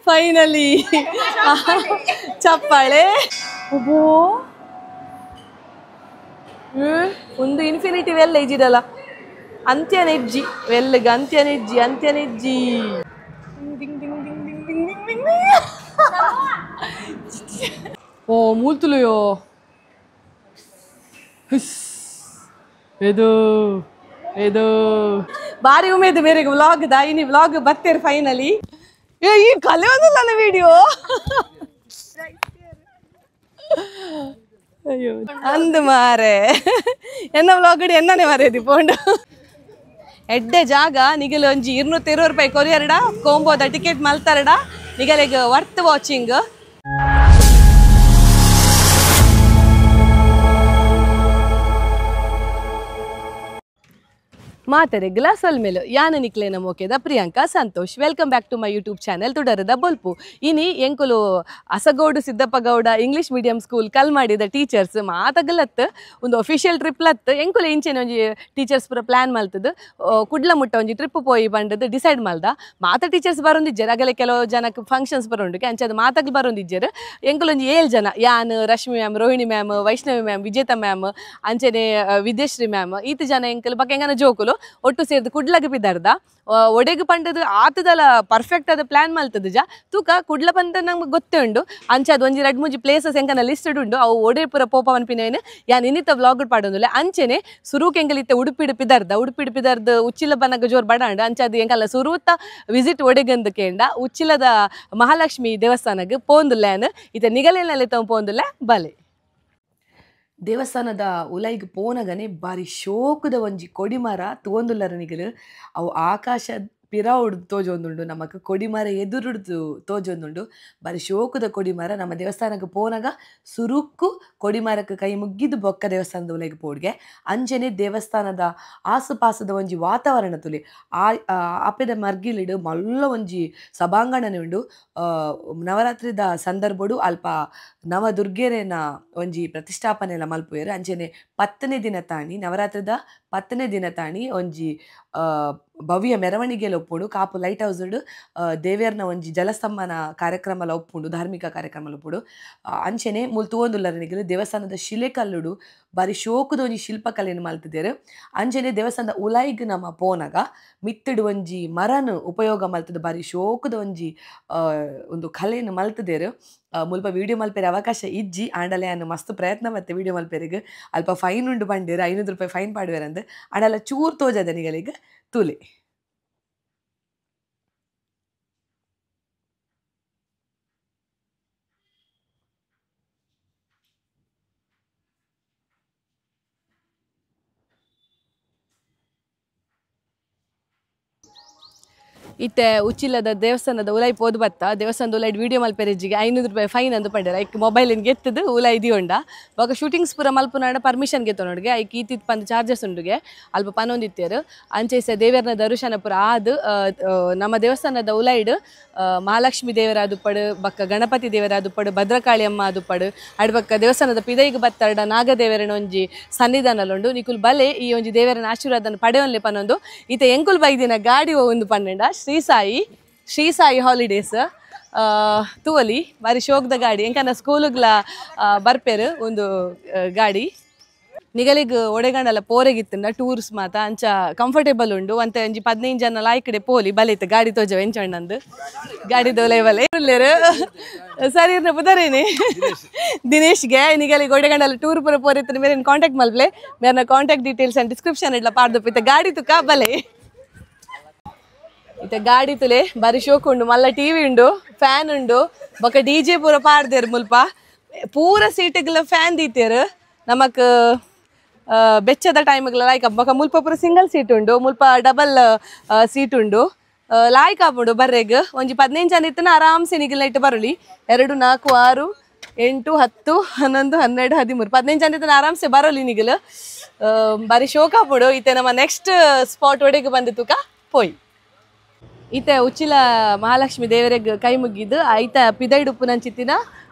Finally ಚಪ್ಪಾಳೆ ಒಂದು infinity well ಇಜಿರಲ್ಲ ಅಂತ್ಯನೆಜ್ಜಿ ವೆಲ್ಗ ಅಂತ್ಯನೆಜ್ಜಿ ಓ ಮೂಲ್ತುಲಯೋ ಇದು ಇದು ಬಾರಿ ಉಮೇದು ಮೇರೆಗೆ ವ್ಲಾಗ್ ದಾಯಿನಿ ವ್ಲಾಗ್ ಬರ್ತೀರಿ ಫೈನಲಿ ಈ ಕಲೆ ಒಂದಿಲ್ಲ ನನ್ನ ವಿಡಿಯೋ ಅಯ್ಯೋ ಅಂದು ಮಾರೆ ಎನ್ನ ವ್ಲಾಗ್ ಎನ್ನನೆ ಮಾರೇದಿ ಪೋಂಡು ಎಡ್ಡೆ ಜಾಗ ನಿಗಲು ಒಂಜಿ 220 ರೂಪಾಯಿ ಕೊರಿಯರ್ಡ ಕೋಂಬೋದ ಟಿಕೆಟ್ ಮಲ್ತಾರಡ ನಿಗಲಿಗೆ ವರ್ತ್ ವಾಚಿಂಗ್ ಮಾತರೆ ಗ್ಲಾಸಲ್ ಮೇಲೆ ಯಾನ ನಿಕ್ಲೇನ ಮೋಕೆದ Priyanka Santosh welcome back to my YouTube channel ತುಡರದ ಬೊಲ್ಪು ಇನಿ ಎಂಕುಲು ಅಸಗೌಡು Siddappa Gowda English medium school ಕಲ್ ಮಾಡಿದ ಟೀಚರ್ಸ್ ಮಾತಗಲತ್ ಒಂದು ಅಫಿಷಿಯಲ್ ಟ್ರಿಪ್ ಲತ್ ಎಂಕುಲು ಇಂಚೆನ ಒಂಜಿ ಟೀಚರ್ಸ್ ಪೂರ ಪ್ಲಾನ್ ಮಲ್ತದ ಕುಡ್ಲ ಮುಟ್ಟ ಒಂಜಿ ಟ್ರಿಪ್ ಪೋಯಿ ಬಂಡದು ಡಿಸೈಡ್ ಮಲ್ದ ಮಾತ ಟೀಚರ್ಸ್ ಬರೊಂದಿಜ್ಜರ್ ಅಗಲೆ ಕೆಲವು ಜನಕ್ಕೆ ಫಂಕ್ಷನ್ಸ್ ಬರೋಂಡು ಅಂಚದ ಮಾತಗಳು ಬರೋಂದಿಜ್ಜರ್ ಎಂಕುಲು ಒಂಜಿ 7 ಜನ ಯಾನ್ Rashmi ma'am Rohini ma'am Vaishnavi ma'am Vijetha ma'am ಅಂಚನೆ ವಿದ್ಯಶ್ರೀ ಮ್ಯಾಮ್ ಈತ ಜನ ಎಂಕಲು ಬಕ್ಕ ಎಂಗನ ಜೋಕುಲು ಒಟ್ಟು ಸೇರಿದು ಕುಡ್ಲಗೆ ಬಿದ್ದಾರ್ದ ಒಡೆಗೆ ಪಂಡದು ಆತದಲ್ಲ ಪರ್ಫೆಕ್ಟ್ ಆದ ಪ್ಲಾನ್ ಮಲ್ತದ ಜಾ ತೂಕ ಕುಡ್ಲ ಪಂಡ ನಮ್ಗೆ ಗೊತ್ತೇ ಉಂಡು ಅಂಚದ ಒಂಜಿ 2-3 ಪ್ಲೇಸಸ್ ಎಂಕನ ಲಿಸ್ಟೆಡ್ ಉಂಡು ಅವು ಒಡೆ ಪುರ ಪೋಪವನ್ ಪಿನೇನು ಯಾನ್ ಇನ್ನಿತ ವ್ಲಾಗ್ ಪಾಡೋದಿಲ್ಲ ಅಂಚೆನೆ ಸುರೂಕ್ ಎಂಗಲಿತ್ತೆ ಉಡುಪಿಡು ಪಿದಾರ್ದ ಉಚ್ಚಿಲ ಬನಗ ಜೋರ್ ಬಡಾಂಡು ಅಂಚದು ಎಂಕಲ್ಲ ಸುರೂತ ವಿಸಿಟ್ ಒಡೆಗಂದು ಕೇಂಡ ಉಚ್ಚಿಲದ ಮಹಾಲಕ್ಷ್ಮಿ ದೇವಸ್ಥಾನಕ್ಕೆ ಪೋಂದುಲ್ಲೇನು ಇತ ನಿಗಲಿನಲ್ಲಿ ತಮ್ಮ ಪೋಂದುಲ್ಲೆ ಬಲೆ ದೇವಸ್ಥಾನದ ಉಲೈಗೆ ಪೋನಗನೆ ಬಾರಿ ಶೋಕದ ಒಂಜಿ ಕೊಡಿಮರ ತೋಂದುಲ್ಲರ ನಿಗಲು ಅವು ಆಕಾಶ ಪಿರವುಡು ತೋಜೊಂದುಂಡು ನಮಕ್ ಕೊಡಿಮರ ಎದುರುಡ್ದು ತೋಜೊಂದುಂಡು ಬಾರಿ ಶೋಕದ ಕೊಡಿಮರ ನಮ್ಮ ದೇವಸ್ಥಾನಕ್ಕೆ ಪೋನಾಗ ಸುರುಕ್ಕು ಕೊಡಿಮರಕ್ಕೆ ಕೈ ಮುಗ್ಗಿದ್ದು ಬೊಕ್ಕ ದೇವಸ್ಥಾನದ ಉಲೈಗೆ ಪೋಡ್ಗೆ ಅಂಚನೆ ದೇವಸ್ಥಾನದ ಆಸುಪಾಸದ ಒಂಜಿ ವಾತಾವರಣ ತುಲಿ ಆಪೆದ ಮರ್ಗಿಲಿಡು ಮಲ್ಲ ಒಂಜಿ ಸಭಾಂಗಣನೆ ಉಂಡು ನವರಾತ್ರಿದ ಸಂದರ್ಭಡು ಅಲ್ಪ ನವದುರ್ಗೆರೆನ ಒಂಜಿ ಪ್ರತಿಷ್ಠಾಪನೆ ಎಲ್ಲ ಮಲ್ಪುಯರು ಅಂಚನೆ 10ನೇ ದಿನ ತಾಣಿ ನವರಾತ್ರಿದ 10ನೇ ದಿನ ತಾಣಿ ಒಂಜಿ ಭವ್ಯ ಮೆರವಣಿಗೆಯಲ್ಲಿ ಒಪ್ಪುಂಡು ಕಾಪು ಲೈಟ್ ಹೌಸ್ ದೇವೇರ್ನ ಒಂಜಿ ಜಲಸ್ತಂಭನ ಕಾರ್ಯಕ್ರಮ ಒಪ್ಪುಂಡು ಧಾರ್ಮಿಕ ಕಾರ್ಯಕ್ರಮ ಒಪ್ಪುಂಡು ಅಂಚನೆ ಮುಲ್ ತೂವೊಂದುಲ್ಲರನಿಗೆ ದೇವಸ್ಥಾನದ ಶಿಲೆಕಲ್ಲುಡು ಬಾರಿ ಶೋಕದ ಒಂಜಿ ಶಿಲ್ಪಕಲೆಯನ್ನು ಮಲ್ತಿದ್ದೇರು ಅಂಚನೆ ದೇವಸ್ಥಾನದ ಉಲಾಯಿಗ್ ನಮ್ಮ ಪೋನಾಗ ಮಿತ್ತಡು ಒಂಜಿ ಮರನು ಉಪಯೋಗ ಮಲ್ತದ ಬಾರಿ ಶೋಕದ ಒಂಜಿ ಒಂದು ಕಲೆಯನ್ನು ಮಲ್ತಿದ್ದೇರು ಮುಲ್ಪ ವಿಡಿಯೋ ಮಲ್ಪೇರೆ ಅವಕಾಶ ಇಜ್ಜಿ ಆಂಡಲೆ ಅನ್ನು ಮಸ್ತ್ ಪ್ರಯತ್ನ ಮತ್ತೆ ವಿಡಿಯೋ ಮಲ್ಪೇರಿಗೆ ಅಲ್ಪ ಫೈನ್ ಉಂಡು ಬಂಡೇರು 500 ರೂಪಾಯಿ ಫೈನ್ ಪಾಡುವೇರಂದು ಆಂಡಲ ಚೂರ್ ತೋಜದ ನಿಗಳಿಗೆ ತುಲೆ ಇತ್ತೆ ಉಚ್ಚಿಲದ ದೇವಸ್ಥಾನದ ಉಲೈ ಪೋದು ಬತ್ತ ದೇವಸ್ಥಾನದ ಉಲೈಡ್ ವಿಡಿಯೋ ಮಲ್ಪೆರೆಜ್ಜಿಗೆ 500 ರೂಪಾಯಿ ಫೈನ್ ಅಂದು ಪಂಡೇರ ಐಕ್ ಮೊಬೈಲಿನ ಗೆತ್ತದು ಉಲೈ ಇದೀಯೊಂಡ ಅವಾಗ ಶೂಟಿಂಗ್ಸ್ ಪೂರ ಮಲ್ಪುನಾಡ ಪರ್ಮಿಷನ್ ಗೆತ್ತ ನೋಡ್ಗೆ ಐಕ್ ಈತಿತ್ ಪಂದು ಚಾರ್ಜಸ್ ಉಂಡುಗೆ ಅಲ್ಪ ಪನೊಂದಿತ್ತೇರು ಅಂಚೆಸ ದೇವರನ ದರ್ಶನ ಪೂರ ಆದು ನಮ್ಮ ದೇವಸ್ಥಾನದ ಉಲೈಡ್ ಮಹಾಲಕ್ಷ್ಮಿ ದೇವರ ಅದುಪಡು ಬಕ್ಕ ಗಣಪತಿ ದೇವರ ಅದುಪಡು ಭದ್ರಕಾಳಿ ಅಮ್ಮ ಅದುಪಡು ಅಡ್ಬಕ್ಕ ದೇವಸ್ಥಾನದ ಪಿದೈಗೆ ಬತ್ತರ್ಡ ನಾಗದೇವರನ ಒಂಜಿ ಸನ್ನಿಧಾನಲುಂಡು ನಿಕುಲ್ ಬಲೆ ಈ ಒಂಜಿ ದೇವರನ ಆಶೀರ್ವಾದನ ಪಡೆಯೊನ್ಲೆ ಪನೊಂದು ಈತ ಎಂಕುಲ್ ಬೈದಿನ ಗಾಡಿ ಒಂದು ಪನ್ನೆಂಡ ಶ್ರೀ ಸಾಯಿ ಹಾಲಿಡೇಸ್ ತೂವಲಿ ಬಾರಿ ಶೋಕದ ಗಾಡಿ ಎಂಕನ ಸ್ಕೂಲ್ಗ್ಲ ಬರ್ಪೇರು ಒಂದು ಗಾಡಿ ನಿಗಲಿಗೆ ಒಡೆಗಂಡಲ ಪೋರೆಗಿತ್ತಂಡ ಟೂರ್ಸ್ ಮಾತ ಅಂಚ ಕಂಫರ್ಟೇಬಲ್ ಉಂಡು ಅಂತ ಒಂಜಿ 15 ಜನ ಲಾಯ್ಕಡೆ ಪೋಲಿ ಬಲಿತ್ತು ಗಾಡಿ ತೋಜವ ಎಂಚಣ್ಣಂದು ಗಾಡಿ ದೋಲೆ ಬಲೆ ಇರ್ಲೇರು ಸರಿ ಬುಧರೇನೆ ದಿನೇಶ್ಗೆ ನಿಗಲಿಗೆ ಒಡೆಗಂಡಲ ಟೂರ್ ಪೂರ ಪೋರಿತ್ತು ಮೇರೆ ಕಾಂಟ್ಯಾಕ್ಟ್ ಮಲ್ಪಲೆ ಮೇರನ ಕಾಂಟ್ಯಾಕ್ಟ್ ಡೀಟೇಲ್ಸ್ ಅಂಡ್ ಡಿಸ್ಕ್ರಿಪ್ಷನ್ ಇಡ್ಲ ಪಾಡ್ದಪ್ಪ ಇತ್ತ ಗಾಡಿ ತುಕ ಬಲೆ ಇತ್ತೆ ಗಾಡಿ ತುಲೆ ಬಾರಿ ಶೋಕ್ ಉಂಡು ಮಲ್ಲ ಟಿವಿ ಉಂಡು ಫ್ಯಾನ್ ಉಂಡು ಬೊಕ ಡಿಜೆ ಪೂರ ಪಾಡ್ದೇರು ಮುಲ್ಪ ಪೂರ ಸೀಟ್ಗಳ ಫ್ಯಾನ್ ದೀತೇರು ನಮಕ್ ಬೆಚ್ಚದ ಟೈಮ್ಗಳ ಲೈಕ್ ಬೊಕ ಮುಲ್ಪ ಪೂರ ಸಿಂಗಲ್ ಸೀಟ್ ಉಂಡು ಮುಲ್ಪ ಡಬಲ್ ಸೀಟ್ ಉಂಡು ಲಾಯ್ಕ್ ಆಪುಂಡು ಬರ್ರೆಗ್ ಒಂಜಿ 15 ಜನ ಇತ್ತನ ಆರಾಮ್ಸೆ ನಿಗಿಲ್ ಇಟ್ಟು ಬರಲಿ 2 4 6 8 10 11 12 13 15 ಜನ ಇತ್ತನ ಆರಾಮ್ಸೆ ಬರೋಲಿ ನಿಗಿಲ್ ಬಾರಿ ಶೋಕ್ ಆಪುಂಡು ಇತ್ತೆ ನಮ್ಮ ನೆಕ್ಸ್ಟ್ ಸ್ಪಾಟ್ ಒಡೆಗೆ ಬಂದಿತ್ತುಕ ಪೋಯ್ ಈತ ಉಚ್ಚಿಲ ಮಹಾಲಕ್ಷ್ಮಿ ದೇವರಿಗೆ ಕೈ ಮುಗಿದು ಐತ ಪಿದೈಡ್ ಉಪ್ಪು ನಂಚಿತ್ತಿನ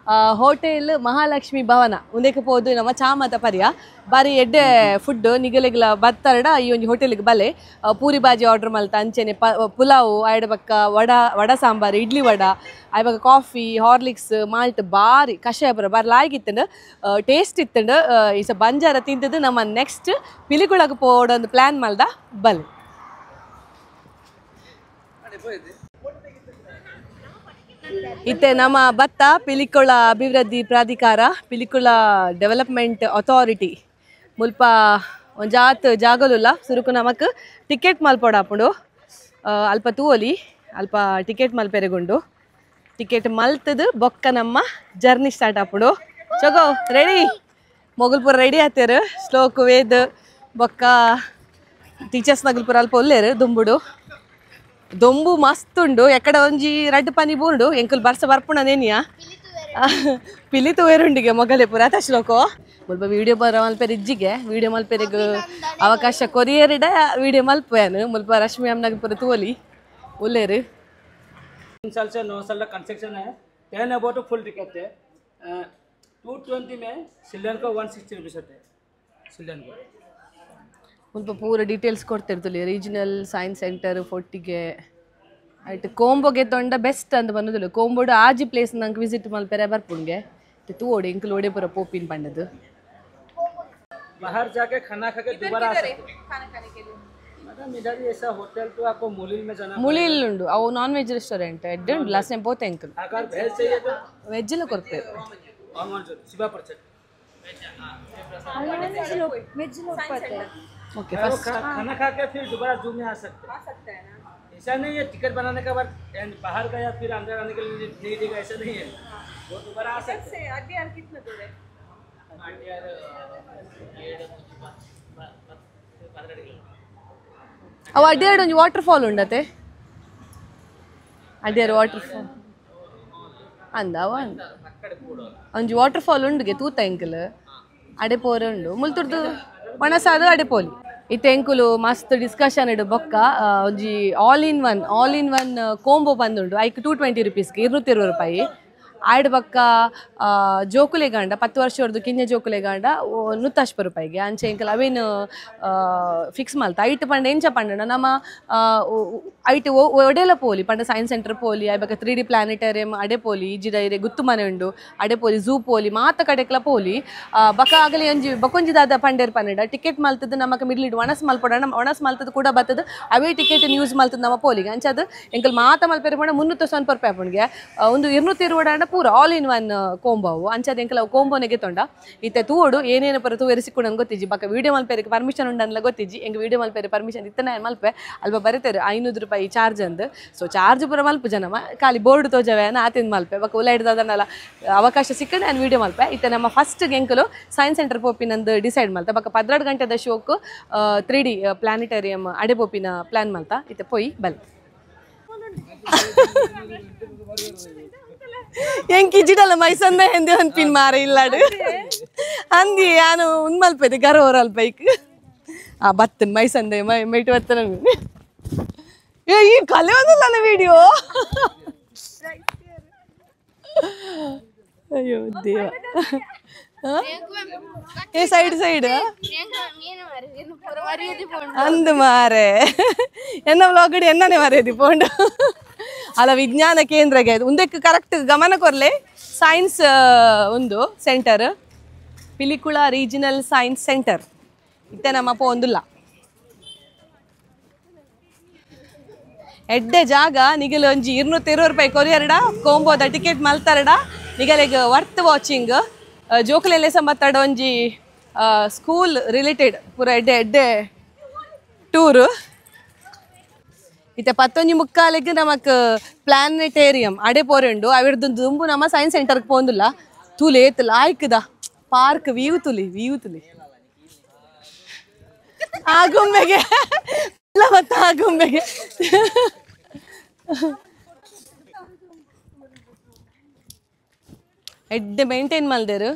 ಹೋಟೆಲ್ ಮಹಾಲಕ್ಷ್ಮಿ ಭವನ ಉಂದಕ್ಕೆ ಪೋದು ನಮ್ಮ ಚಾಮತ ಪರಿಯ ಬಾರಿ ಎಡ್ಡೆ ಫುಡ್ ನಿಗಲೆಗ್ಲ ಬತ್ತರಡ ಈ ಒಂದು ಹೋಟೆಲ್ಗೆ ಬಲೆ ಪೂರಿ ಬಾಜಿ ಆರ್ಡರ್ ಮಲ್ತ ಅಂಚೆನೆ ಪುಲಾವು ಆಯ್ಡ ಬಕ್ಕ ವಡ ಸಾಂಬಾರು ಇಡ್ಲಿ ವಡ ಆಯ್ ಬಕ್ಕ ಕಾಫಿ ಹಾರ್ಲಿಕ್ಸ್ ಮಾಲ್ಟ್ ಬಾರಿ ಕಷಾಯ ಪುರ ಬಾರಿ ಲಾಯ್ಕಿತ್ತಂಡು ಟೇಸ್ಟ್ ಇತ್ತಂಡು ಈಸ ಬಂಜಾರ ತಿಂತದ್ದು ನಮ್ಮ ನೆಕ್ಸ್ಟ್ ಪಿಲಿಕುಳಗೆ ಪೋಡೊಂದು ಪ್ಲ್ಯಾನ್ ಮಲ್ದ ಬಲೆ ಇತ್ತೆ ನಮ್ಮ ಬತ್ತ ಪಿಲಿಕುಳ ಅಭಿವೃದ್ಧಿ ಪ್ರಾಧಿಕಾರ ಪಿಲಿಕುಳ ಡೆವಲಪ್ಮೆಂಟ್ ಅಥಾರಿಟಿ ಮುಲ್ಪ ಒಂಜಾತ್ ಜಾಗಲುಲ್ಲ ಸುರುಕು ನಮಕ್ ಟಿಕೆಟ್ ಮಲ್ಪೊಡಾಪುಂಡು ಅಲ್ಪ ತೂವೊಲಿ ಅಲ್ಪ ಟಿಕೆಟ್ ಮಲ್ಪೆರೆಗುಂಡು ಟಿಕೆಟ್ ಮಲ್ತದು ಬೊಕ್ಕ ನಮ್ಮ ಜರ್ನಿ ಸ್ಟಾರ್ಟ್ ಆಪುಂಡು ಚಗೋ ರೆಡಿ ಮೊಗಲ್ಪುರ ರೆಡಿ ಆತೇರು ಶ್ಲೋಕ್ ವೇದ್ ಬೊಕ್ಕ ಟೀಚರ್ಸ್ ನಗಲ್ಪುರ ಅಲ್ಪ ಒಲ್ಲೇರು ದುಂಬುಡು ದೊಂಬು ಮಸ್ತ್ ಉಂಡು ಎಕ್ಕಡ ಒಂಜಿ ರಡ್ಡ್ ಪನಿ ಬೂಂಡು ಎಂಕುಲ್ ಬರ್ಸ ಬರ್ಪುಣನೇನಿಯ ಪಿಲಿತು ವೇರುಂಡಿಗೆ ಮೊಗಲೆ ಪುರ ಶ್ಲೋಕೋ ಮುಲ್ಪ ವಿಡಿಯೋ ಬರ ಮಲ್ಪೆರೆ ಇಜ್ಜಿಗೆ ವಿಡಿಯೋ ಮಲ್ಪೆರೆಗ್ ಅವಕಾಶ ಕೊರಿಯರಿಡ ವಿಡಿಯೋ ಮಲ್ಪೇನು ಮುಲ್ಪ ರಶ್ಮಿ ಅಮ್ನಾಗ ಪುರ ತೋಲಿ ಒಲ್ಲೇರು 3 साल से 9 साल का कंस्ट्रक्शन है 10 अबाउट फुल टिकट है 220 में सिलेंडर को 160 रुपीस है सिलेंडर ಮುಲ್ಪ ಪೂರ ಡೀಟೇಲ್ಸ್ ಕೊಡ್ತಿರ್ತಲಿ ರೀಜನಲ್ ಸೈನ್ಸ್ ಸೆಂಟರ್ ಫೊಟ್ಟಿಗೆ ಆಯ್ತು ಕೋಂಬೋಗೆ ತೊಂಡ ಬೆಸ್ಟ್ ಅಂತ ಬಂದದಿಲ್ಲ ಕೋಂಬೋಡು ಆಜಿ ಪ್ಲೇಸ್ ನಂಗೆ ವಿಸಿಟ್ ಮಲ್ಪೆರೆ ಬರ್ಪುಂಗೆ ತೂಡಿ ಇಂಕ್ಲು ಓಡೆ ಪುರ ಪೋಪಿನ್ ಪಂಡದು बाहर जाके खाना खा के दोबारा आ सकते हैं खाना खाने के लिए मैडम इधर ही ऐसा होटल तो आपको मुलील में जाना ಮುಳಿಲ್ ಉಂಡು ಅವು ನಾನ್ ವೆಜ್ ರೆಸ್ಟೋರೆಂಟ್ ಎಡ್ಡೆ ಉಂಡು ಲಾಸ್ಟ್ ಟೈಮ್ ಪೋತೆ ಅಂಕಲ್ अगर वेज चाहिए तो ವೆಜ್ ಎಲ್ಲ ಕೊಡ್ತೇವೆ शिवा परचेज ಓಕೆ वो ಫಸ್ಟ್ खाना खा के फिर दोबारा जू में आ सकते हैं ना ऐसा नहीं है टिकट बनाने के बाद बाहर गया फिर अंदर आने के लिए नहीं देगा ऐसा नहीं है वो दोबारा आ सकते हैं अड्यार कितना दूर है ಅವು ಅಡ್ಡಿಯಾಡು ಒಂಜಿ ವಾಟರ್ ಫಾಲ್ ಉಂಡತೆ ಅಡ್ಡಿಯಾರು ವಾಟರ್ ಫಾಲ್ ಅಂದ ಅವ ಒಂಜಿ ವಾಟರ್ ಫಾಲ್ ಉಂಡುಗೆ ತೂತ ಎಂಕಲ್ ಅಡೆ ಪೋರ ಉಂಡು ಮುಲ್ತುರ್ದು ಒಣಸಾದು ಅಡೆ ಪೋಲಿ ಇತ್ತೆ ಎಂಕುಲು ಮಸ್ತ್ ಡಿಸ್ಕಷನ್ ಇಡು ಬೊಕ್ಕ ಒಂಜಿ ಆಲ್ ಇನ್ ಒನ್ ಕೋಂಬೋ ಬಂದುಂಡು ಐಕ್ 220 ರೂಪೀಸ್ಗೆ 220 ರೂಪಾಯಿ ಆಯ್ಡ್ ಬಕ್ಕ ಜೋಕುಲೆಗಾಂಡ 10 ವರ್ಷದ್ದು ಕಿಂಜ ಜೋಕುಲೆಗಾಂಡ 180 ರೂಪಾಯಿಗೆ ಅಂಚೆ ಎಂಕಲ್ ಅವೇನು ಫಿಕ್ಸ್ ಮಲ್ತ ಐಟ್ ಪಂಡ ಎಂಚ ಪಂಡ ನಮ್ಮ ಐಟ್ ಒಡೆಲ ಪೋಲಿ ಪಂಡ ಸೈನ್ಸ್ ಸೆಂಟರ್ ಪೋಲಿ ಅಯ್ಯ ಬಕ್ಕ 3D ಪ್ಲಾನೆಟರಿಯಂ ಅಡೆ ಪೋಲಿ ಇಜ್ಜಿದ ಗುತ್ತು ಮನೆ ಉಂಡು ಅಡೆ ಪೋಲಿ ಝೂ ಪೋಲಿ ಮಾತ ಕಡೆಕ್ಲ ಪೋಲಿ ಬಕ್ಕ ಆಗಲಿ ಒಂಜಿ ಬಕೊಂಜಿ ದಾದ ಪಂಡೇರ್ ಪನ್ನಡ ಟಿಕೆಟ್ ಮಲ್ತದ್ದು ನಮಕ್ ಮಿಡ್ಲಿಡ್ ಒಣಸ್ ಮಲ್ಪಡ ಒಣಸ್ ಮಲ್ತದ್ದು ಕೂಡ ಬತ್ತದು ಅವೇ ಟಿಕೆಟ್ ಯೂಸ್ ಮಲ್ತದ್ದು ನಮ್ಮ ಪೋಲಿಗೆ ಅಂಚದು ಎಂಕಲ್ ಮಾತ ಮಲ್ಪೆರೆ ಪಂಡ 390 ರೂಪಾಯಿ ಪುಣ್ಗೆ ಒಂದು 220 ಪೂರ ಆಲ್ ಇನ್ ಒನ್ ಕೋಂಬೋವು ಅಂಚದ ಎಂಕಲ ಕೋಂಬೋನೆಗೆ ತೊಂಡ ಇತ್ತೆ ತೂಡು ಏನೇನು ಪರ ತೂವೆರಿಸಿಕೊಂಡು ನಂಗೆ ಗೊತ್ತಿಜ್ಜಿ ಬಕ್ಕ ವಿಡಿಯೋ ಮಲ್ಪೇರಿಗೆ ಪರ್ಮಿಷನ್ ಉಂಡನ್ಲ ಗೊತ್ತಿಜ್ಜಿ ಎಂಗೆ ವಿಡಿಯೋ ಮಲ್ಪೇರೆ ಪರ್ಮಿಷನ್ ಇತ್ತನ ಮಲ್ಪೆ ಅಲ್ಪ ಬರೀತಾರೆ 500 ರೂಪಾಯಿ ಚಾರ್ಜ್ ಅಂದು ಸೊ ಚಾರ್ಜ್ ಪೂರ ಮಲ್ಪ ಜನ ಖಾಲಿ ಬೋರ್ಡ್ ತೋಜವೆ ಆತಿಂದ ಮಲ್ಪೆ ಬಕ್ಕ ಉಲ್ಲ ಹಿಡ್ದದನ್ನೆಲ್ಲ ಅವಕಾಶ ಸಿಕ್ಕಂಡು ನಾನು ವಿಡಿಯೋ ಮಲ್ಪೆ ಇತ್ತೆ ನಮ್ಮ ಫಸ್ಟ್ ಎಂಕಲು ಸೈನ್ಸ್ ಸೆಂಟರ್ ಪೋಪಿನಂದು ಡಿಸೈಡ್ ಮಲ್ತ ಬಕ್ಕ 12 ಗಂಟೆದ ಶೋಕ್ 3D ಪ್ಲಾನೆಟರಿಯಂ ಅಡೆ ಪೋಪಿನ ಪ್ಲಾನ್ ಮಲ್ತ ಇತ್ತೆ ಪೋಯಿ ಬಲ್ ಎಂಕಿ ಜಿಡಲ ಮೈಸಂದ ಎಂದೆ ಅನ್ಪಿನ್ ಮಾರ ಇಲ್ಲಾಡು ಅಂದಿ ನಾನು ಉನ್ ಮಲ್ಪೈದೆ ಗರೋರ್ ಅಲ್ಪೈಕ್ ಆ ಬತ್ತನ್ ಮೈಸಂದೆ ಮೈಟ್ ಬತ್ತನ ಈ ಕಲೆ ಒಂದಿಲ್ಲ ವಿಡಿಯೋ ಅಯ್ಯೋ ದೇವ ఏ సైడ్ అందు మారే ఎన్న వ్లాగ్ ఎన్ననే మరేది పోండు అలా విజ్ఞాన కేంద్ರಗೆ ಉಂದಕ್ಕೆ ಕರೆಕ್ಟ್ ಗಮನ ಕೊರ್ಲೆ ಸೈನ್ಸ್ ಒಂದು centre Pilikula regional science centre ಇತ್ತೆ ನಮ್ಮ ಪೋಂದುಲ್ಲ ಎಡ್ಡೆ ಜಾಗ ನಿಗಲು ಒಂಜಿ 220 ರೂಪಾಯಿ ಕೊರಿಯರ್ಡ ಕೋಂಬೋದ ಟಿಕೆಟ್ ಮಲ್ತಾರಡ ನಿಗಲಿಗೆ ವರ್ತ್ ವಾಚಿಂಗ್ ಜೋಕುಲೆಲ್ಲ ಸಂಬತ್ತಡ ಒಂಜಿ ಸ್ಕೂಲ್ ರಿಲೇಟೆಡ್ ಪೂರ ಎಡ್ಡೆ ಎಡ್ಡೆ ಟೂರ್ ಇತ್ತೆ 11:45 ನಮಕ್ ಪ್ಲಾನೆಟೇರಿಯಂ ಅಡೆ ಪೋರೆಂಡು ಅವಿರ್ದು ದುಂಬು ನಮ್ಮ ಸೈನ್ಸ್ ಸೆಂಟರ್ಗೆ ಪೋಂದುಲ್ಲ ತೂಲೇತ್ ಲಾಯ್ಕದ ಪಾರ್ಕ್ ವ್ಯೂ ತುಲಿ ಆಗುಂಬೆಗೆ ಮತ್ತೆ ಆಗುಂಬೆಗೆ ಎಡ್ಡೆ ಮೇಂಟೈನ್ ಮಲ್ದೇರು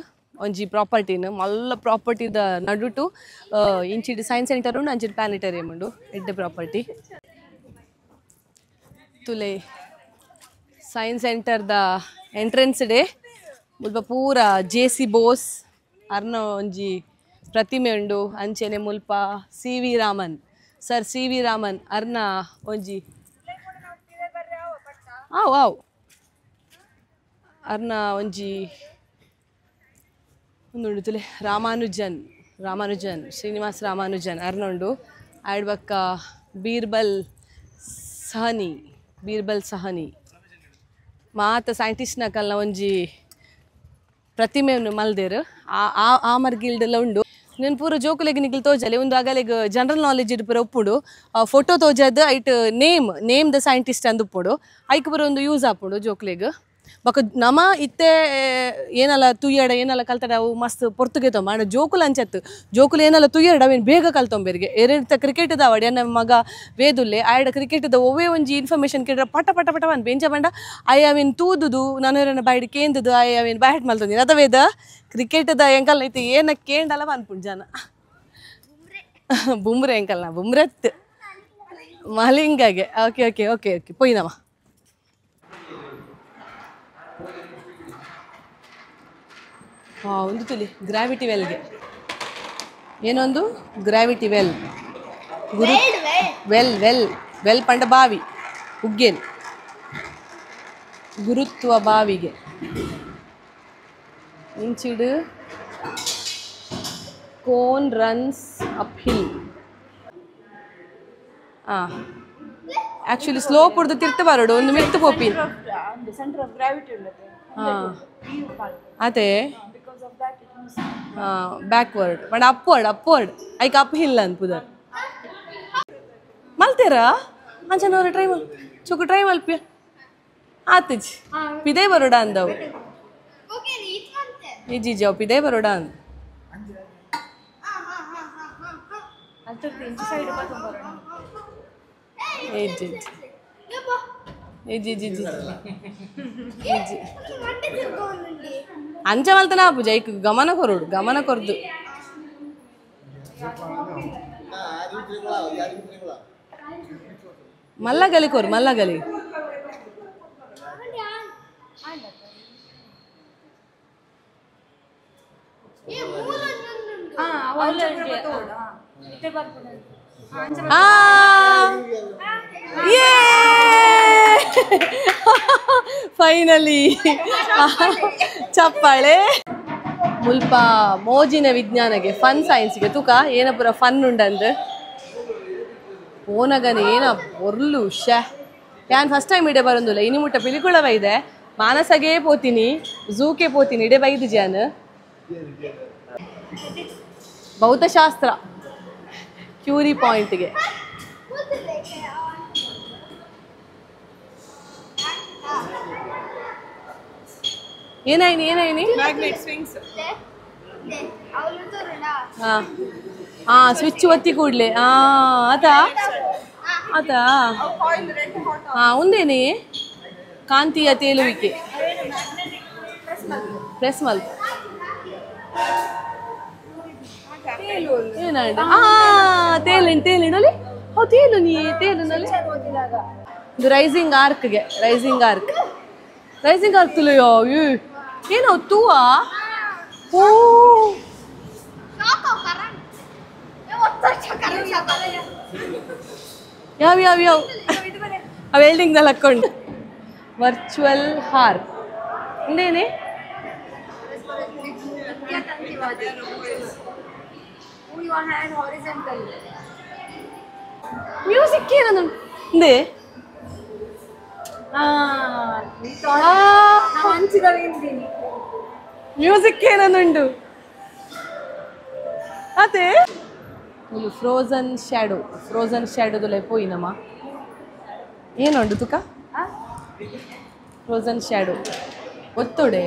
ಒಂಜಿ ಪ್ರಾಪರ್ಟಿನ ಮಲ್ಲ ಪ್ರಾಪರ್ಟಿದ ನಡುಟು ಇಂಚಿಡ್ ಸೈನ್ಸ್ ಸೆಂಟರ್ ಉಂಡು ಅಂಚಿಡ್ ಪ್ಲಾನೆಟೇರಿಯಂ ಉಂಡು ಎಡ್ಡೆ ಪ್ರಾಪರ್ಟಿ ತುಲೆ ಸೈನ್ಸ್ ಸೆಂಟರ್ದ ಎಂಟ್ರೆನ್ಸ್ ಡೇ ಮುಲ್ಪ ಪೂರ ಜೆ.ಸಿ. ಬೋಸ್ ಅರ್ನ ಒಂಜಿ ಪ್ರತಿಮೆ ಉಂಡು ಅಂಚೆನೆ ಮುಲ್ಪ C V. Raman sir C V. Raman ಅರ್ನ ಒಂಜಿ ಆವ್ ಅರ್ನ ಒಂಜಿ ಒಂದುಂಡು ರಾಮಾನುಜನ್ ಶ್ರೀನಿವಾಸ್ ರಾಮಾನುಜನ್ ಅರ್ನ ಉಂಡು ಆಯ್ಡ್ ಬಕ್ಕ ಬೀರ್ಬಲ್ ಸಹನಿ ಮಾತ ಸೈಂಟಿಸ್ಟ್ನ ಕಲ್ನ ಒಂಜಿ ಪ್ರತಿಮೆಯನ್ನು ಮಲ್ದೇರು ಆ ಮರ್ಗಿಲ್ಡೆಲ್ಲ ಉಂಡು నేను ಪೂರ ಜೋಕುಲೆಗ್ ನಿಖಿಲ್ ತೋಜಲೆ ಒಂದು ಅಗಲೆಗ್ ಜನರಲ್ ನಾಲೆಜ್ ಇಡ್ ಪೂರ ಉಪ್ಪುಡು ಫೋಟೋ ತೋಜದ್ ಐಟ್ ನೇಮ್ ದ ಸೈಂಟಿಸ್ಟ್ ಅಂದ್ ಉಪ್ಪುಡು ಐಕ್ ಪೂರ ಒಂದು ಯೂಸ್ ಆಪುಂಡು ಜೋಕುಲೆಗ್ ಬೊಕ ನಮ ಇತ್ತೆ ಏನಲ್ಲ ತುಯ್ಯಡ ಏನಲ್ಲ ಕಲ್ತಡ ಅವು ಮಸ್ತ್ ಪೊರ್ತುಗೆ ತೊಂಬ ಆಂಡ ಜೋಕುಲು ಅಂಚತ್ತು ಜೋಕುಲು ಏನಲ್ಲ ತುಯ್ಯಡ ಅವೇನು ಬೇಗ ಕಲ್ತೊಂಬೆರಿಗೆ ಎರಡ್ತ ಕ್ರಿಕೆಟ್ದ ಅವಡಿ ನನ್ನ ಮಗ ವೇದುಲ್ಲೆ ಆಯ್ಡ ಕ್ರಿಕೆಟ್ದ ಒವ್ವೇ ಒಂಜಿ ಇನ್ಫಾರ್ಮೇಷನ್ ಕೇಳಿದ್ರೆ ಪಟ ಪಟ ಪಟ ಬಂದು ಬೆಂಚ ಬಂಡ ಅವೇನು ತೂದುದು ನಾನು ಬಾಯ್ಡ್ ಕೇಂದುದು ಅವೇನು ಬ್ಯಾಟ್ ಮಲ್ತೊಂದಿನಿ ಅದ ವೇದ ಕ್ರಿಕೆಟ್ದ ಎಂಕಲ್ ಐತಿ ಏನ ಕೇಂಡಲ್ಲ ಅನ್ಪುಂಡು ಜನ ಬುಮ್ರೆ ಎಂಕಲ್ನ ಬುಮ್ರೆತ್ ಮಲಿಂಗಗೆ ಓಕೆ ಓಕೆ ಓಕೆ ಓಕೆ ಪೊಯ್ನಮ್ಮ ಒಂದು ತುಲಿ ಗ್ರಾವಿಟಿ ವೆಲ್ಗೆ ಏನೊಂದು ಗ್ರಾವಿಟಿ ವೆಲ್ ಗುರು ವೆಲ್ ಪಂಡ ಬಾವಿ ಉಗ್ಗೇನು ಗುರುತ್ವ ಬಾವಿಗೆ ಇಂಚಿಡು cone runs up hill actually slope ಹೊಡೆದು ತಿರ್ತು ಬರೋಡು ಒಂದು ಮಿತ್ತು ಪೋಪಿನ್ ಅದೇ ಬ್ಯಾಕ್ವರ್ಡ್ ಬಟ್ ಅಪ್ವರ್ಡ್ ಐಕ್ ಅಪ್ ಹಿಲ್ ಅನ್ಪುದರ್ ಮಲ್ತೇರಾ ಅಂಚನವ್ರ ಟ್ರೈ ಮಲ್ಪಿಯ ಆತಿಜ್ ಪಿದೇ ಬರೋಡ ಅಂದವು ಇಜ್ಜಿಜಾವ್ ಪಿದೇ ಬರೋಡ ಅಂದ್ ಅಂಚ ಮಲ್ತನ ಪೂಜ ಐಕ್ ಗಮನ ಕೊರದು ಮಲ್ಲಗಲಿ ಫೈನಲಿ ಚಪ್ಪಾಳೆ ಮುಲ್ಪ ಮೋಜಿನ ವಿಜ್ಞಾನಗೆ ಫನ್ ಸೈನ್ಸ್ಗೆ ತೂಕ ಏನ ಪೂರ ಫನ್ ಉಂಡಂದು ಓನಗನೆ ಏನ ಒರ್ಲು ಯಾನ್ ಫಸ್ಟ್ ಟೈಮ್ ಇಡೆ ಬರೋದಿಲ್ಲ ಇನಿ ಮುಟ್ಟ ಪಿಲಿಕುಳವ ಇದೆ ಮಾನಸಗೆ ಪೋತೀನಿ ಝೂಕೆ ಪೋತೀನಿ ಇಡೆ ಬೈದು ಜಾನ್ ಭೌತಶಾಸ್ತ್ರ ಕ್ಯೂರಿ ಪಾಯಿಂಟ್ಗೆ ಏನಾಯ್ನಿ ಸ್ವಿಚ್ ಒತ್ತಿ ಕೂಡ್ಲೆ ಅದಾ ಒಂದೇನೆ ಕಾಂತೀಯ ತೇಲುವಿಕೆ ಪ್ರೆಸ್ ಮಲ್ ಏನಾಯ್ತು ತೇಲಿಂಡಲಿ ಇದು ರೈಸಿಂಗ್ ಆರ್ಕ್ ತುಳಿಯೋ ಏನೋ ತೂವಾ ಓ ಯಾವ ಆ ವೆಲ್ಡಿಂಗ್ನಲ್ಲಿ ಹಾಕ್ಕೊಂಡು ವರ್ಚುವಲ್ ಹಾರ್ಪ್ ಇಂದೇನೆ ಮ್ಯೂಸಿಕ್ ಏನದು ಇಂದೇ ಮ್ಯೂಸಿಕ್ ಏನಂದುಂಡು ಅದೇ ಫ್ರೋಜನ್ ಶ್ಯಾಡೋದಲ್ಲ ಪೋಯಿನಮ್ಮ ಏನುಂಡು ತುಕ ಫ್ರೋಜನ್ ಶ್ಯಾಡೋ ಒತ್ತೊಡೆ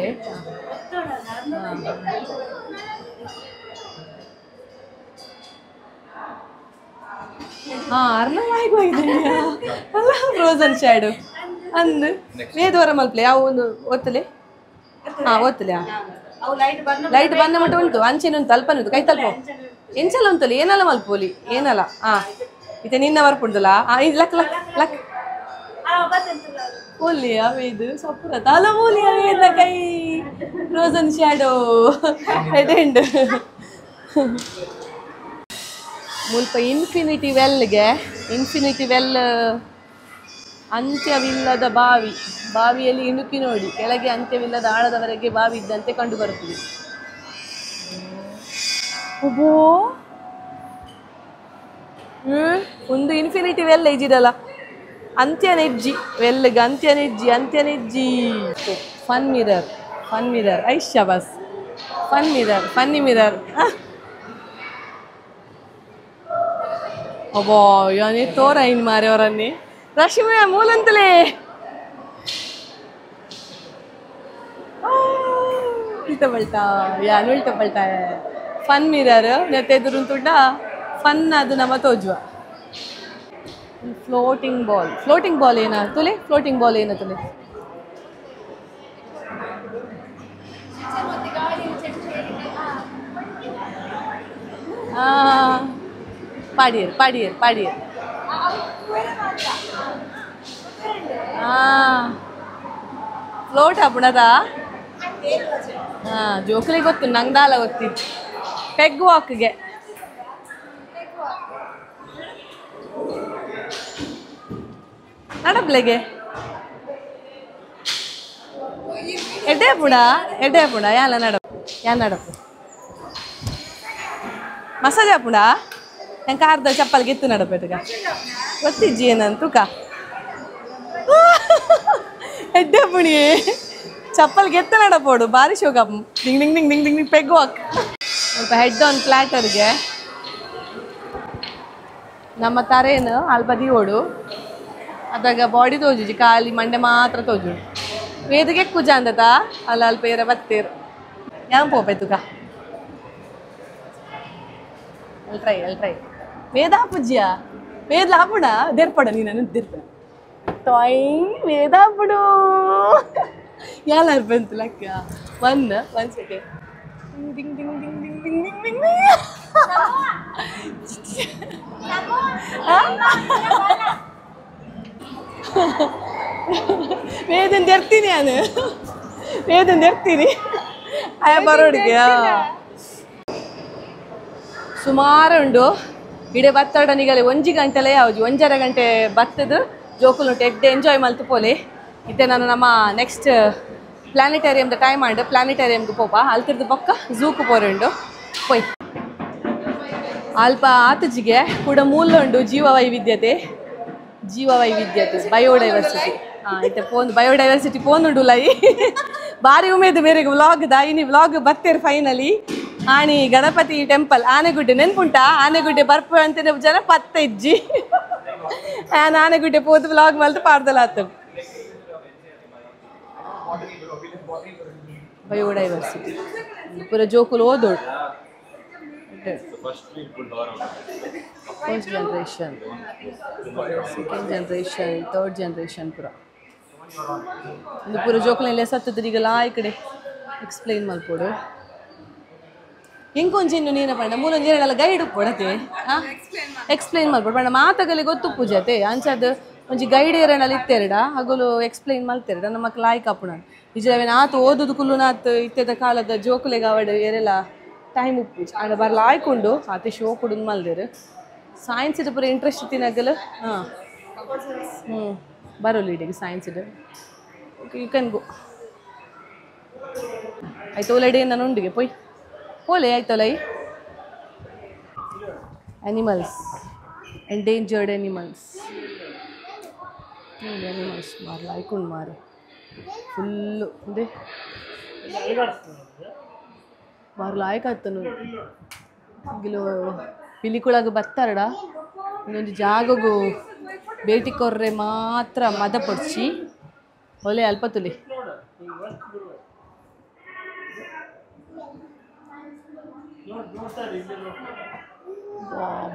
ಅರ್ಣವಾಗಿ ಹೋಗಿದ್ದೆ ಅಲ್ಲ ಫ್ರೋಜನ್ ಶ್ಯಾಡೋ ಅಂದು ವೇದವರ ಮಲ್ಪಲೆ ಯಾವ ಒಂದು ಒತ್ತಲೆ ಒತ್ತಲೆ ಲೈಟ್ ಬಂದ ಮಟ್ಟ ಉಂಟು ಅಂಚೆನ ಉಂಟು ಅಲ್ಪನುಂಟು ಕೈ ತಲ್ಪ ಎಂಚಲ್ಲ ಉಂಟಲ್ಲ ಏನಲ್ಲ ಮಲ್ಪೋಲಿ ಏನಲ್ಲ ಇತ್ತೆ ನಿನ್ನ ವರ್ಪುಂಟಲ್ಲ ಲಕ್ ಲಕ್ ಲಕ್ Olha, ಇದು ಸಪುರ ತಲ ಮೂಲಿ ಅವೇನ ಕೈ ಫ್ರೋಜನ್ ಶ್ಯಾಡೋ ಹೆಡ್ ಎಂಡ್ ಮುಲ್ಪ ಇನ್ಫಿನಿಟಿ ವೆಲ್ ಅಂತ್ಯವಿಲ್ಲದ ಬಾವಿಯಲ್ಲಿ ಇಣುಕಿ ನೋಡಿ ಕೆಳಗೆ ಅಂತ್ಯವಿಲ್ಲದ ಆಳದವರೆಗೆ ಬಾವಿ ಇದ್ದಂತೆ ಕಂಡು ಬರುತ್ತದೆ. ಒಂದು ಇನ್ಫಿನಿಟಿ ವೆಲ್ ಇಜಿದಲ್ಲ ಅಂತ್ಯನೆಜ್ಜಿ ವೆಲ್ಗೆ ಅಂತ್ಯನೆಜ್ಜಿ ಫನ್ ಮಿರರ್ ಐಶಾ ಬಸ್ ಫನ್ನಿ ಮಿರರ್ ಅಬ್ಬಾ ಯಾನೇ ತೋರ ಇನ್ ಮಾರೆ ಅವರನ್ನೇ ರಶ್ಮಿ ಮೂಲಂತಲೇ ಉಲ್ಟಾ ಪಲ್ಟಾ ಫನ್ ಮಿರರ್ ನೆತ್ತೆದುರು ತುಂಡ ಫನ್ ಅದು ನಮ್ಮ ತೋಜುವ ಫ್ಲೋಟಿಂಗ್ ಬಾಲ್ ಏನ ತುಲೆ ಪಾಡಿಯರ್ ಫ್ಲೋಟ್ ಹಾಪುಣದ ಜೋಕಲಿ ಗೊತ್ತು ನಂಗ್ದಾಲ ಗೊತ್ತಿತ್ತು ಪೆಗ್ ವಾಕ್ಗೆ ನಡಪ್ಲೆಗೆ ಎಡ್ಡೆ ಪುಡ ಯಾನ್ ನಡಪು ಮಸಾಜ್ ಹಾಪುಡ ಹೆಂಗೆ ಅರ್ಧ ಚಪ್ಪಲ್ಗೆ ಎತ್ತು ನಡಪೇಟಗ ಗೊತ್ತಿಜ್ಜಿ ಏನಂತೂಕ ಎಡ್ಡೆ ಪುಣಿ ಚಪ್ಪಲ್ಗೆ ಎತ್ತ ನಡಪೋಡು ಬಾರಿ ಶೋಕ ಡಿಂಗ್ ಪೆಗ್ ವಾಕ್ ಸ್ವಲ್ಪ ಹೆಡ್ ಆನ್ ಪ್ಲಾಟರ್ಗೆ ನಮ್ಮ ತರೇನು ಅಲ್ಪ ದಿವೋಡು ಅದಾಗ ಬಾಡಿ ತೋಜುಜಿ ಖಾಲಿ ಮಂಡೆ ಮಾತ್ರ ತೋಜು ವೇದಿಗೆ ಕುಜ ಅಂದತ ಅಲ್ಲ ಅಲ್ಪ ಏರ ಬತ್ತೇರು ಯಾನ್ ಪೋಪೆತುಕ ಅಲ್ಟ್ರೈ ವೇದ ಹಾಪುಜ್ಜಿಯ ವೇದ ಹಾಪುಣ ದೆರ್ಪಡ ನೀನು ದೆರ್ಪ ಟಾಯ್ ವೇದ ಹಾಪುಡು ಯಾರು ಬಂತು ಲಕ್ಕ ಒನ್ ಸೆಕೆಂಡ್ ವೇದನ್ ತೆರ್ತೀನಿ ನಾನು ಆಯ ಬರೋಡಿಗೆ ಸುಮಾರು ಉಂಡು ಇಡೆ ಬತ್ತಡನಿಗಲೆ 1 ಗಂಟೆಲೇ ಯಾವುದು 1.5 ಗಂಟೆ ಬತ್ತದು ಜೋಕುಲು ಎಡ್ಡೆ ಎಂಜಾಯ್ ಮಲ್ತು ಪೋಲೆ ಇತ್ತೆ ನಾನು ನಮ್ಮ ನೆಕ್ಸ್ಟ್ ಪ್ಲಾನೆಟೇರಿಯಮ್ದ ಟೈಮ್ ಆಂಡು ಪ್ಲಾನೆಟೇರಿಯಮ್ಗೆ ಪೋಪ ಅಲ್ತಿರ್ದು ಪಕ್ಕ ಝೂಕು ಪೋರೆಂಡು ಪೋಯ್ ಅಲ್ಪ ಆತಜಿಗೆ ಕೂಡ ಮೂಲ ಉಂಡು ಜೀವ ವೈವಿಧ್ಯತೆ ಬಯೋಡೈವರ್ಸಿಟಿ ಇತ್ತೆ ಬಯೋಡೈವರ್ಸಿಟಿ ಉಂಡು ಲೈ ಭಾರಿ ಉಮೇದು ಮೇರೆಗೆ ವ್ಲಾಗ್ ದಾಯಿನಿ ವ್ಲಾಗ್ ಬತ್ತೇರು ಫೈನಲಿ ಆಣಿ ಗಣಪತಿ ಟೆಂಪಲ್ ಆನೆಗುಡ್ಡೆ ನೆನ್ಪುಂಟ ಆನೆಗುಡ್ಡೆ ಬರ್ಪ ಅಂತ ಜನ ಪತ್ತ ಇಜ್ಜಿ ಆನೆಗುಡ್ಡೆ ಪೋದು ವ್ಲಾಗ್ ಮಲ್ತು ಪಾಡ್ದಲ್ಲ ಆತ ಬಯೋಡೈವರ್ಸಿಟಿ ಪೂರ ಜೋಕುಲು ಓದೋಡು first generation second generation third generation ಪೂರ ಒಂದು ಪೂರ ಜೋಕುಲೆಲ್ಲ ಸತ್ತದ್ರೀಗಲ್ಲ ಈ ಕಡೆ ಎಕ್ಸ್ಪ್ಲೈನ್ ಮಲ್ಪೋಡು ಹೆಂಗೊಂಜಿನ್ನು ನೀನ ಪಂಡ ಮೂಲೊಂಜೆರಡೆಲ್ಲ ಗೈಡ್ ಉಪ್ಪೊಡತೆ ಎಕ್ಸ್ಪ್ಲೈನ್ ಮಲ್ಪೋಡು ಪಂಡ ಮಾತಗಲಿ ಗೊತ್ತು ಪೂಜತೆ ಅಂಚದು ಒಂಜಿ ಗೈಡ್ ಏರನಲ್ಲಿ ಇತ್ತೆರಡ ಹಗಲು ಎಕ್ಸ್ಪ್ಲೈನ್ ಮಲ್ತೆರಡ ನಮ್ಮಕ್ ಲಾಯ್ಕ್ ಅಪ್ಪುಣ ನಿಜವೇನು ಆತು ಓದುದು ಕುಲ್ಲುನಾತ್ ಇತ್ತೆದ ಕಾಲದ ಜೋಕುಲೆಗೆ ಅವಡು ಏರೆಲ್ಲ ಟೈಮ್ ಉಪ್ಪು ಆಂಡ ಬರ್ಲ ಆಯ್ಕೊಂಡು ಆತೆ ಶೋ ಕುಡಿದು ಮಲ್ದೇರು ಸೈನ್ಸ್ ಇದು ಪೂರ ಇಂಟ್ರೆಸ್ಟ್ ತಿನ್ನಗಲು ಬರೋಲ್ಲ ಇಡಿಗೆ ಸೈನ್ಸ್ ಇದು ಓಕೆ ಯು ಕ್ಯಾನ್ ಗೋ ಆಯ್ತು ಒಲೆಡೆ ನಾನು ಉಂಡಿಗೆ ಪೋಲೆ ಆಯ್ತಲ್ಲ ಅನಿಮಲ್ಸ್ ಎಂಡೇಂಜರ್ಡ್ ಅನಿಮಲ್ಸ್ ಮಾರಲ್ಲ ಆಯ್ಕೊಂಡು ಮಾರು ಫುಲ್ಲು ಅದೇ ಮಾರಲ್ಲ ಆಯ್ಕಾಗ್ತನು ಈಗಲೂ ಪಿಲಿಕುಳಗ ಬರ್ತಾರಡ ಇನ್ನೊಂದು ಜಾಗಗೂ ಭೇಟಿ ಕೊರ್ರೆ ಮಾತ್ರ ಮದ ಪೊಡ್ಸಿ ಒಲೆ ಅಲ್ಪ ತುಲಿ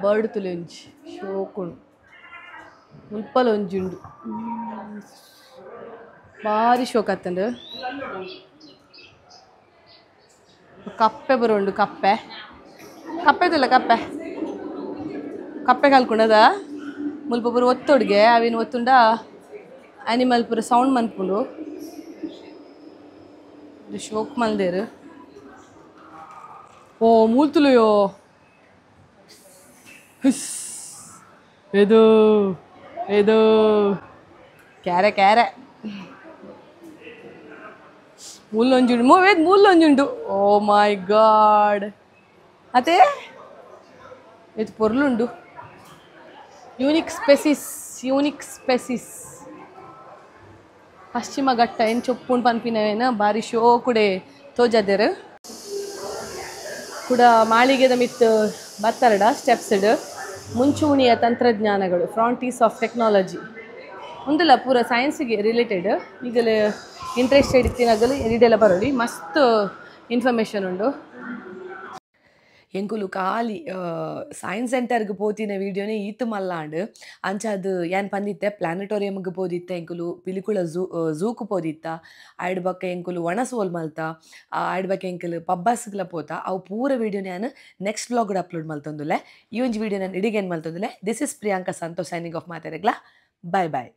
ಬರ್ಡ್ ತುಲೆ ಒಂಜಿ ಶೋಕುಂಡು ಮುಲ್ಪಲ ಒಂಜಿ ಉಂಡು ಭಾರಿ ಶೋಕ ಆತಂಡು ಕಪ್ಪೆ ಬರೋಂಡು ಕಪ್ಪೆ ತುಲ್ಲ ಕಪ್ಪೆ ಕಲ್ಕೊಂಡದ ಮುಲ್ಪ ಪೂರ ಒತ್ತೊಡ್ಗೆ ಅವಿನ ಒತ್ತುಂಡ ಆ್ಯನಿಮಲ್ ಪೂರ ಸೌಂಡ್ ಮನ್ಪುಂಡು ಇದು ಶೋಕ್ ಮಲ್ದೇರು ಓ ಮೂಲ್ತುಲುಯೋ ಹುಸ್ ಇದು ಇದು ಕ್ಯಾರೆ ಕ್ಯಾರೆ ಮುಲ್ಲೊಂಜುಂಡು ಮೂವೇದ್ ಮುಲ್ಲೊಂಜುಂಡು ಓ ಮೈ ಗಾಡ್ ಅದೇ ಇದು ಪೊರ್ಲುಂಡು ಯೂನಿಕ್ ಸ್ಪೆಸಿಸ್ ಪಶ್ಚಿಮ ಘಟ್ಟ ಏನು ಚೊಪ್ಪುಂಡು ಪನ್ಪಿನವೇನ ಬಾರಿ ಶೋಕುಡೆ ತೋಜಾದೆರ್ ಕೂಡ ಮಾಳಿಗೆದ ಮಿತ್ ಬತ್ತರಡ ಸ್ಟೆಪ್ಸ್ಡ್ ಮುಂಚೂಣಿಯ ತಂತ್ರಜ್ಞಾನಗಳು ಫ್ರಾಂಟೀಸ್ ಆಫ್ ಟೆಕ್ನಾಲಜಿ ಒಂದಲ್ಲ ಪೂರ ಸೈನ್ಸಿಗೆ ರಿಲೇಟೆಡ್ ಈಗಲೇ ಇಂಟ್ರೆಸ್ಟೆಡ್ ಇತ್ತಿನಾಗಲು ಎಡಿಡೆಲ್ಲ ಬರೋಲಿ ಮಸ್ತ್ ಇನ್ಫಾರ್ಮೇಷನ್ ಉಂಡು ಎಂಕುಲು ಖಾಲಿ ಸೈನ್ಸ್ ಸೆಂಟರ್ಗೆ ಪೋತಿನ ವೀಡಿಯೋನೇ ಈತು ಮಲ್ಲಾಂಡ್ ಅಂಚ ಅದು ಏನು ಪಂದಿತ್ತೆ ಪ್ಲಾನೆಟೋರಿಯಮ್ಗೆ ಪೋದಿತ್ತ ಎಂಕುಲು ಪಿಲಿಕುಳ ಝೂಕು ಪೋದಿತ್ತ ಆಯ್ಡ್ ಬಕ್ಕ ಎಂಕುಲು ಒಣಸೋಲ್ ಮಲ್ತ ಆಯ್ಡ್ ಬಕ್ಕ ಎಂಕುಲು ಪಬ್ಬಸ್ಗ್ಲ ಪೋತ ಅವು ಪೂರ ವೀಡಿಯೋ ನಾನು ನೆಕ್ಸ್ಟ್ ಬ್ಲಾಗ್ಡ್ ಅಪ್ಲೋಡ್ ಮಲ್ತೊಂದುಲ್ಲೆ ಈ ಒಂಜಿ ವೀಡಿಯೋ ನಾನು ಇಡಿಗೇನು ಮಲ್ತೊಂದುಲ್ಲೆ this is Priyanka Santosh signing off ಮಾತಾಡಗ್ಲಾ ಬಾಯ್ ಬಾಯ್